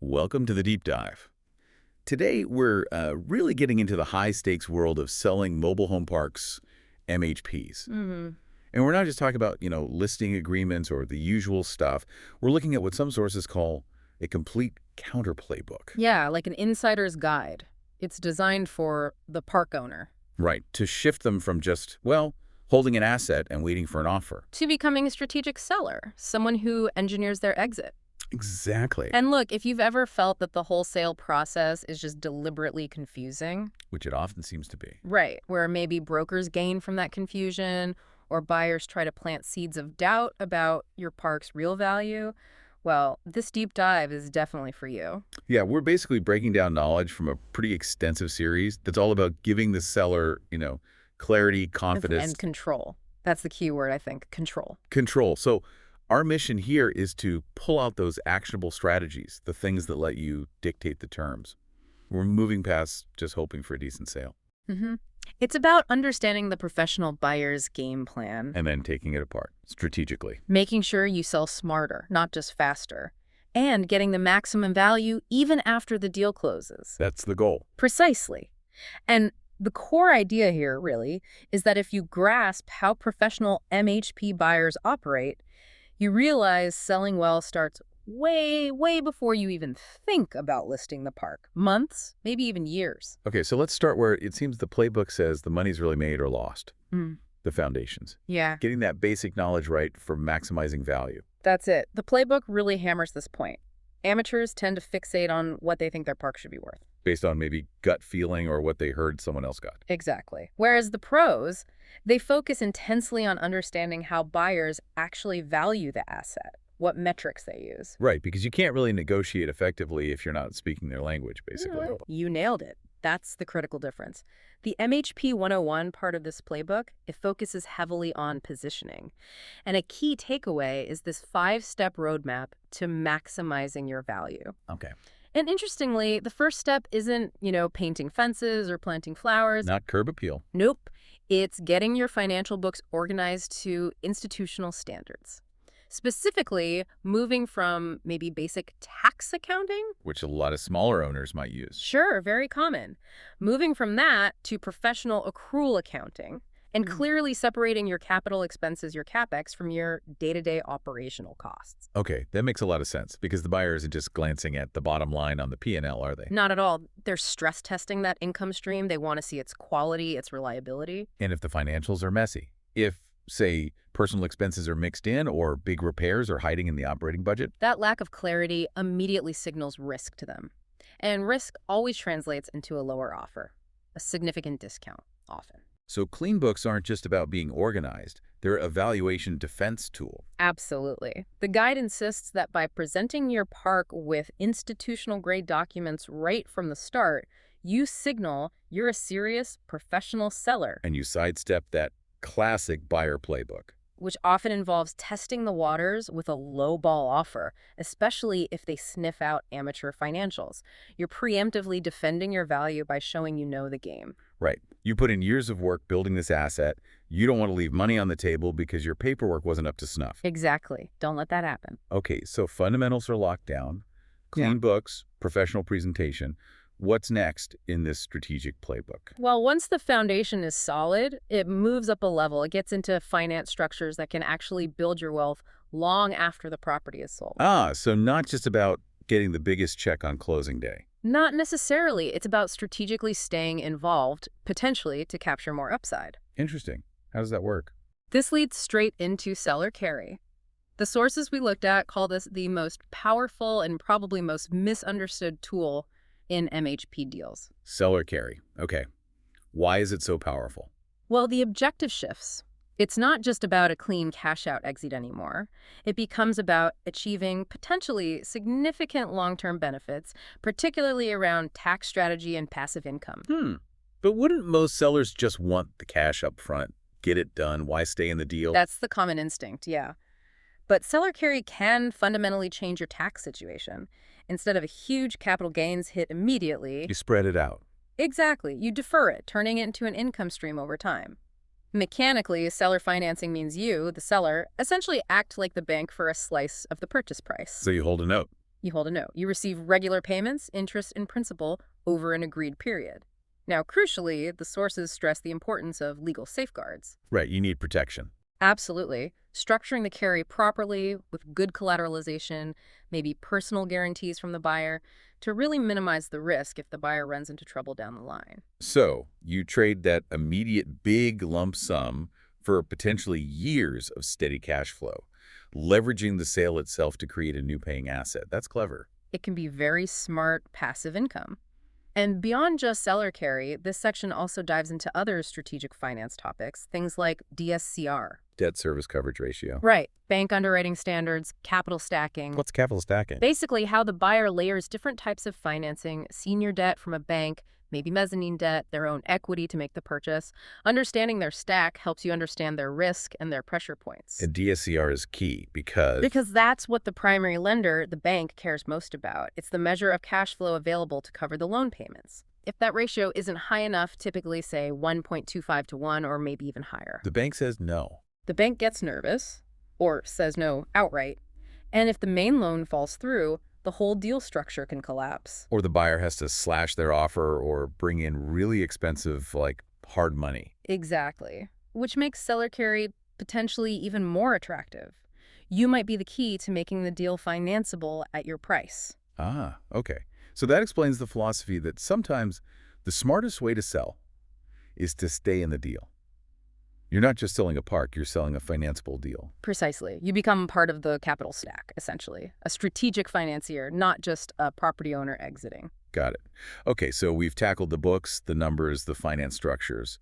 Welcome to the deep dive. Today, we're really getting into the high-stakes world of selling mobile home parks, MHPs. And we're not just talking about, listing agreements or the usual stuff. We're looking at what some sources call a complete counter playbook. Yeah, like an insider's guide. It's designed for the park owner. Right, to shift them from just, well, holding an asset and waiting for an offer. To becoming a strategic seller, someone who engineers their exit. Exactly. And look, if you've ever felt that the whole sale process is just deliberately confusing. Which it often seems to be. Right, where maybe brokers gain from that confusion or buyers try to plant seeds of doubt about your park's real value. Well, this deep dive is definitely for you. Yeah, we're basically breaking down knowledge from a pretty extensive series that's all about giving the seller, clarity, confidence. And control. That's the key word, I think, control. Control. So our mission here is to pull out those actionable strategies, the things that let you dictate the terms. We're moving past just hoping for a decent sale. It's about understanding the professional buyer's game plan. And then taking it apart strategically. Making sure you sell smarter, not just faster. And getting the maximum value even after the deal closes. That's the goal. Precisely. And the core idea here, really, is that if you grasp how professional MHP buyers operate, you realize selling well starts way, way before you even think about listing the park. Months, maybe even years. Okay, so let's start where it seems the playbook says the money's really made or lost. The foundations. Yeah, Getting that basic knowledge right for maximizing value. that's it. The playbook really hammers this point. Amateurs tend to fixate on what they think their park should be worth. Based on maybe gut feeling or what they heard someone else got. Exactly. Whereas the pros, they focus intensely on understanding how buyers actually value the asset, what metrics they use. Right, because you can't really negotiate effectively if you're not speaking their language, basically. You nailed it. That's the critical difference. The MHP 101 part of this playbook, it focuses heavily on positioning. And a key takeaway is this 5-step roadmap to maximizing your value. Okay. And interestingly, the first step isn't, painting fences or planting flowers. Not curb appeal. Nope. It's getting your financial books organized to institutional standards. Specifically, moving from maybe basic tax accounting. Which a lot of smaller owners might use. Sure, very common. Moving from that to professional accrual accounting and clearly separating your capital expenses, your CapEx, from your day-to-day operational costs. Okay, that makes a lot of sense because the buyer isn't just glancing at the bottom line on the P&L, are they? Not at all. They're stress testing that income stream. They want to see its quality, its reliability. And if the financials are messy, if, say, personal expenses are mixed in or big repairs are hiding in the operating budget? That lack of clarity immediately signals risk to them. And risk always translates into a lower offer, a significant discount, often. So clean books aren't just about being organized. They're a valuation defense tool. Absolutely. The guide insists that by presenting your park with institutional-grade documents right from the start, you signal you're a serious professional seller. And you sidestep that classic buyer playbook. Which often involves testing the waters with a low-ball offer, especially if they sniff out amateur financials. You're preemptively defending your value by showing you know the game. Right. You put in years of work building this asset. You don't want to leave money on the table because your paperwork wasn't up to snuff. Exactly. Don't let that happen. Okay, so fundamentals are locked down. Clean books, professional presentation. What's next in this strategic playbook? Well, once the foundation is solid, it moves up a level. It gets into finance structures that can actually build your wealth long after the property is sold. So not just about getting the biggest check on closing day. Not necessarily. It's about strategically staying involved, potentially to capture more upside. Interesting. How does that work? This leads straight into seller carry. The sources we looked at call this the most powerful and probably most misunderstood tool in MHP deals. Seller carry. Okay. Why is it so powerful? Well, the objective shifts. It's not just about a clean cash-out exit anymore. It becomes about achieving potentially significant long-term benefits, particularly around tax strategy and passive income. But wouldn't most sellers just want the cash up front? Get it done? Why stay in the deal? That's the common instinct, yeah. But seller carry can fundamentally change your tax situation. Instead of a huge capital gains hit immediately, You spread it out. exactly, you defer it, turning it into an income stream over time. Mechanically, seller financing means you, the seller, essentially act like the bank for a slice of the purchase price. So you hold a note. You hold a note. You receive regular payments, interest, and principal over an agreed period. Now, crucially, the sources stress the importance of legal safeguards. Right, you need protection. Absolutely. Structuring the carry properly with good collateralization, maybe personal guarantees from the buyer, to really minimize the risk if the buyer runs into trouble down the line. So you trade that immediate big lump sum for potentially years of steady cash flow, leveraging the sale itself to create a new paying asset. That's clever. It can be very smart passive income. And beyond just seller carry, this section also dives into other strategic finance topics, things like DSCR. Debt service coverage ratio. Right. Bank underwriting standards, capital stacking. What's capital stacking? Basically, how the buyer layers different types of financing, senior debt from a bank, maybe mezzanine debt, their own equity to make the purchase. Understanding their stack helps you understand their risk and their pressure points. And DSCR is key because... Because that's what the primary lender, the bank, cares most about. It's the measure of cash flow available to cover the loan payments. If that ratio isn't high enough, typically say 1.25 to 1 or maybe even higher. the bank says no. The bank gets nervous, or says no outright, and if the main loan falls through, the whole deal structure can collapse. Or the buyer has to slash their offer or bring in really expensive, like, hard money. Exactly. Which makes seller carry potentially even more attractive. You might be the key to making the deal financeable at your price. Ah, okay. So that explains the philosophy that sometimes the smartest way to sell is to stay in the deal. You're not just selling a park, you're selling a financeable deal. Precisely. You become part of the capital stack, essentially. A strategic financier, not just a property owner exiting. Got it. Okay, so we've tackled the books, the numbers, the finance structures,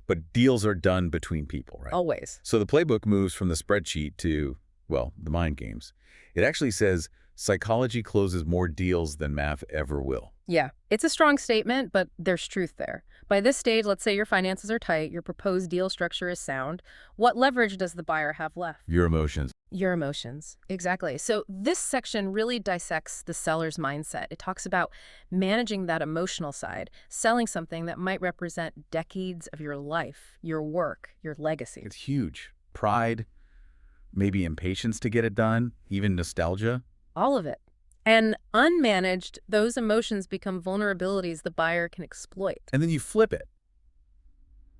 but deals are done between people, right? Always. So the playbook moves from the spreadsheet to, well, the mind games. It actually says psychology closes more deals than math ever will. Yeah, it's a strong statement, but there's truth there. By this stage, let's say your finances are tight, your proposed deal structure is sound. What leverage does the buyer have left? Your emotions. Your emotions. Exactly. So this section really dissects the seller's mindset. It talks about managing that emotional side, selling something that might represent decades of your life, your work, your legacy. It's huge. Pride, maybe impatience to get it done, even nostalgia. All of it. And unmanaged, those emotions become vulnerabilities the buyer can exploit. And then you flip it.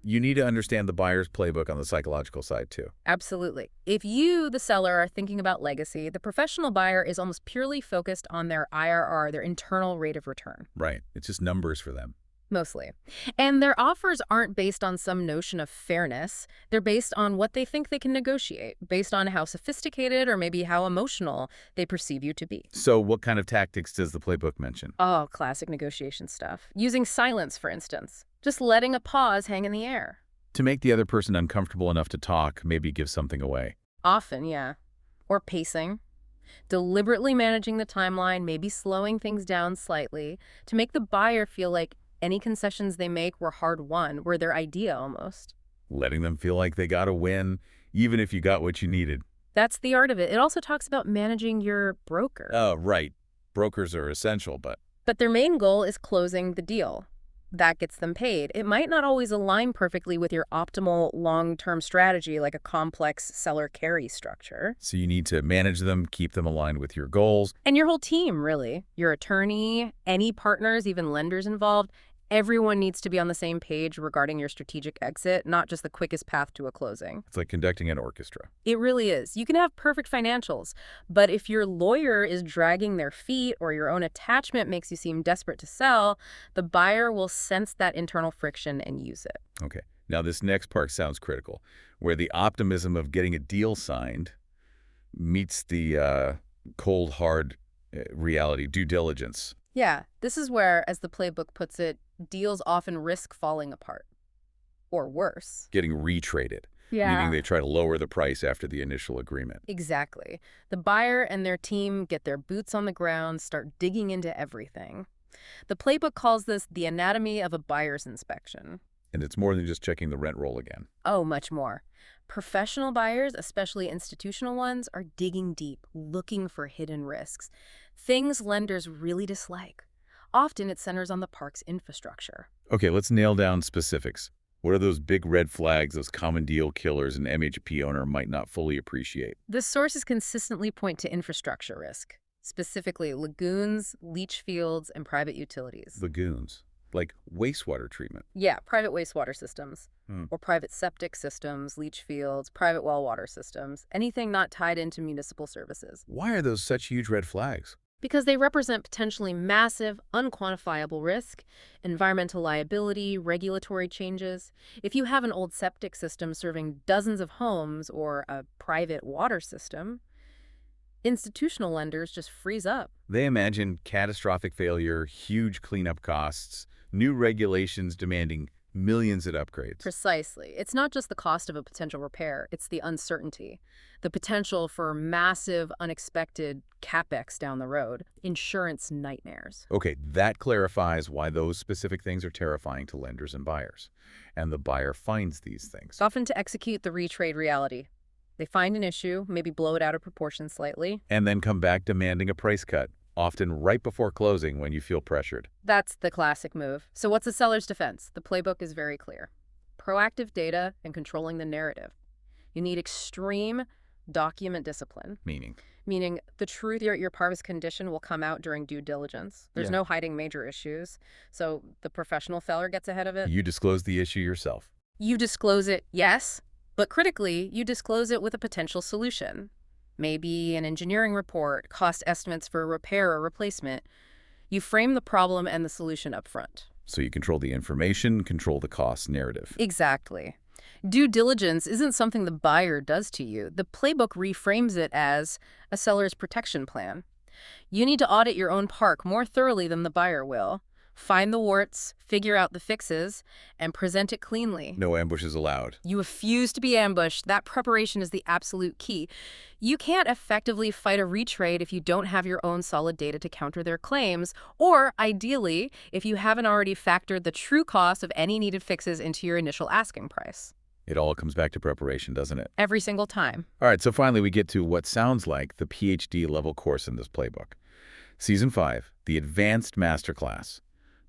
You need to understand the buyer's playbook on the psychological side, too. Absolutely. If you, the seller, are thinking about legacy, the professional buyer is almost purely focused on their IRR, their internal rate of return. Right. It's just numbers for them. Mostly. And their offers aren't based on some notion of fairness. They're based on what they think they can negotiate, based on how sophisticated or maybe how emotional they perceive you to be. So what kind of tactics does the playbook mention? Oh, classic negotiation stuff. Using silence, for instance. Just letting a pause hang in the air. To make the other person uncomfortable enough to talk, maybe give something away. Often, yeah. Or pacing. Deliberately managing the timeline, maybe slowing things down slightly to make the buyer feel like any concessions they make were hard-won, were their idea almost. Letting them feel like they got a win, even if you got what you needed. That's the art of it. It also talks about managing your broker. Oh, right. Brokers are essential, but... But their main goal is closing the deal. That gets them paid. It might not always align perfectly with your optimal long-term strategy, like a complex seller carry structure. So you need to manage them, keep them aligned with your goals. And your whole team, really. Your attorney, any partners, even lenders involved. Everyone needs to be on the same page regarding your strategic exit, not just the quickest path to a closing. It's like conducting an orchestra. It really is. You can have perfect financials, but if your lawyer is dragging their feet or your own attachment makes you seem desperate to sell, the buyer will sense that internal friction and use it. Okay. Now this next part sounds critical, where the optimism of getting a deal signed meets the cold, hard reality, due diligence. Yeah, this is where, as the playbook puts it, deals often risk falling apart. Or worse. Getting retraded, meaning they try to lower the price after the initial agreement. Exactly. The buyer and their team get their boots on the ground, start digging into everything. The playbook calls this the anatomy of a buyer's inspection. And it's more than just checking the rent roll again. Oh, much more. Professional buyers, especially institutional ones, are digging deep, looking for hidden risks. Things lenders really dislike. Often it centers on the park's infrastructure. Okay, let's nail down specifics. What are those big red flags those common deal killers an MHP owner might not fully appreciate? The sources consistently point to infrastructure risk. specifically lagoons, leach fields, and private utilities. Lagoons, like wastewater treatment. Yeah, private wastewater systems, Hmm. or private septic systems, leach fields, private well water systems, anything not tied into municipal services. Why are those such huge red flags? Because they represent potentially massive, unquantifiable risk, environmental liability, regulatory changes. If you have an old septic system serving dozens of homes or a private water system, institutional lenders just freeze up. They imagine catastrophic failure, huge cleanup costs, new regulations demanding millions in upgrades. Precisely. It's not just the cost of a potential repair, it's the uncertainty, the potential for massive, unexpected capex down the road, insurance nightmares. Okay, that clarifies why those specific things are terrifying to lenders and buyers. And the buyer finds these things. It's often to execute the retrade reality. They find an issue, maybe blow it out of proportion slightly. And then come back demanding a price cut, often right before closing when you feel pressured. That's the classic move. So what's a seller's defense? The playbook is very clear. Proactive data and controlling the narrative. You need extreme document discipline, meaning the truth at your par's condition will come out during due diligence. There's no hiding major issues, so the professional seller gets ahead of it. You disclose the issue yourself. You disclose it, yes, but critically, you disclose it with a potential solution. Maybe an engineering report, cost estimates for a repair or replacement. You frame the problem and the solution up front. So you control the information, control the cost narrative. Exactly. Due diligence isn't something the buyer does to you. The playbook reframes it as a seller's protection plan. You need to audit your own park more thoroughly than the buyer will. Find the warts, figure out the fixes, and present it cleanly. No ambushes allowed. You refuse to be ambushed. That preparation is the absolute key. You can't effectively fight a retrade if you don't have your own solid data to counter their claims, or, ideally, if you haven't already factored the true cost of any needed fixes into your initial asking price. It all comes back to preparation, doesn't it? Every single time. All right, so finally we get to what sounds like the PhD level course in this playbook. Season 5, the Advanced Masterclass.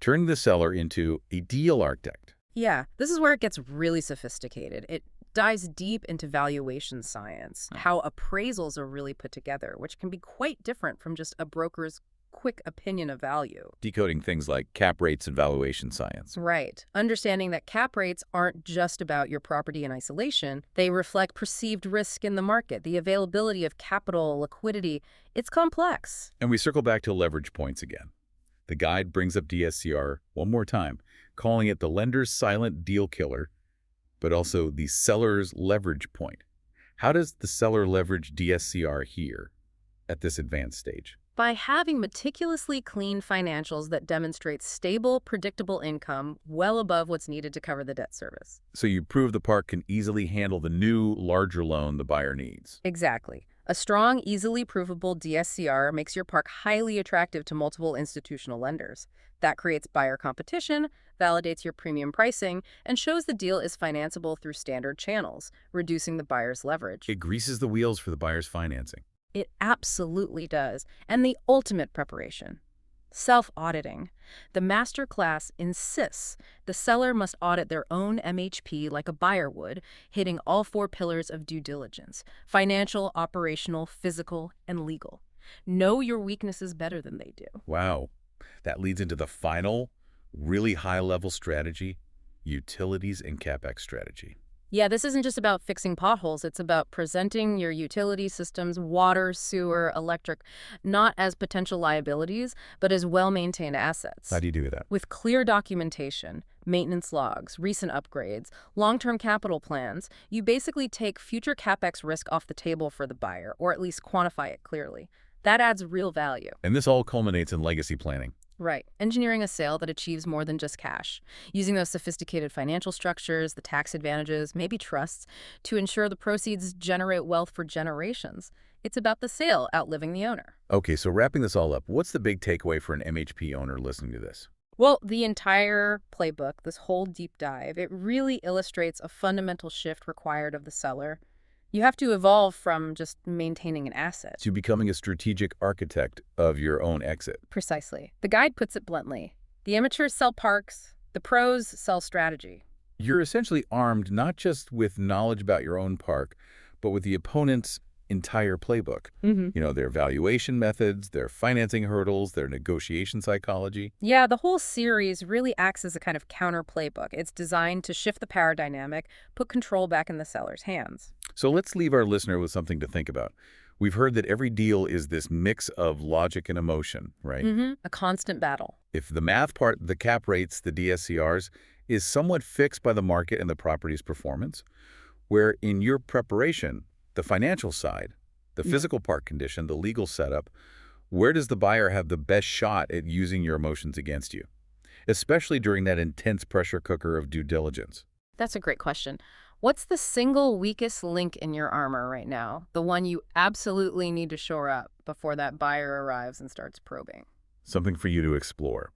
Turning the seller into a deal architect. Yeah, this is where it gets really sophisticated. It dives deep into valuation science, how appraisals are really put together, which can be quite different from just a broker's quick opinion of value. Decoding things like cap rates and valuation science. Right. Understanding that cap rates aren't just about your property in isolation. They reflect perceived risk in the market, the availability of capital, liquidity. It's complex. And we circle back to leverage points again. The guide brings up DSCR one more time, calling it the lender's silent deal killer, but also the seller's leverage point. How does the seller leverage DSCR here at this advanced stage? By having meticulously clean financials that demonstrate stable, predictable income well above what's needed to cover the debt service. So you prove the park can easily handle the new, larger loan the buyer needs. Exactly. A strong, easily provable DSCR makes your park highly attractive to multiple institutional lenders. That creates buyer competition, validates your premium pricing, and shows the deal is financeable through standard channels, reducing the buyer's leverage. It greases the wheels for the buyer's financing. It absolutely does. And the ultimate preparation. Self-auditing. The masterclass insists the seller must audit their own MHP like a buyer would, hitting all 4 pillars of due diligence: financial, operational, physical, and legal. Know your weaknesses better than they do. Wow. That leads into the final, really high-level strategy, utilities and CapEx strategy. Yeah, this isn't just about fixing potholes. It's about presenting your utility systems, water, sewer, electric, not as potential liabilities, but as well-maintained assets. How do you do that? With clear documentation, maintenance logs, recent upgrades, long-term capital plans, you basically take future CapEx risk off the table for the buyer, or at least quantify it clearly. That adds real value. And this all culminates in legacy planning. Right. Engineering a sale that achieves more than just cash. Using those sophisticated financial structures, the tax advantages, maybe trusts, to ensure the proceeds generate wealth for generations. It's about the sale outliving the owner. Okay, so wrapping this all up, what's the big takeaway for an MHP owner listening to this? Well, the entire playbook, this whole deep dive, it really illustrates a fundamental shift required of the seller. You have to evolve from just maintaining an asset to becoming a strategic architect of your own exit. Precisely. The guide puts it bluntly. The amateurs sell parks, the pros sell strategy. You're essentially armed not just with knowledge about your own park, but with the opponent's entire playbook. Hmm. Their valuation methods, their financing hurdles, their negotiation psychology. Yeah, the whole series really acts as a kind of counter playbook. It's designed to shift the power dynamic, put control back in the seller's hands. So let's leave our listener with something to think about. We've heard that every deal is this mix of logic and emotion, right? A constant battle. If the math part, the cap rates, the DSCRs, is somewhat fixed by the market and the property's performance, where in your preparation, the financial side, the Yeah. physical part condition, the legal setup, where does the buyer have the best shot at using your emotions against you, especially during that intense pressure cooker of due diligence? That's a great question. What's the single weakest link in your armor right now? The one you absolutely need to shore up before that buyer arrives and starts probing. Something for you to explore.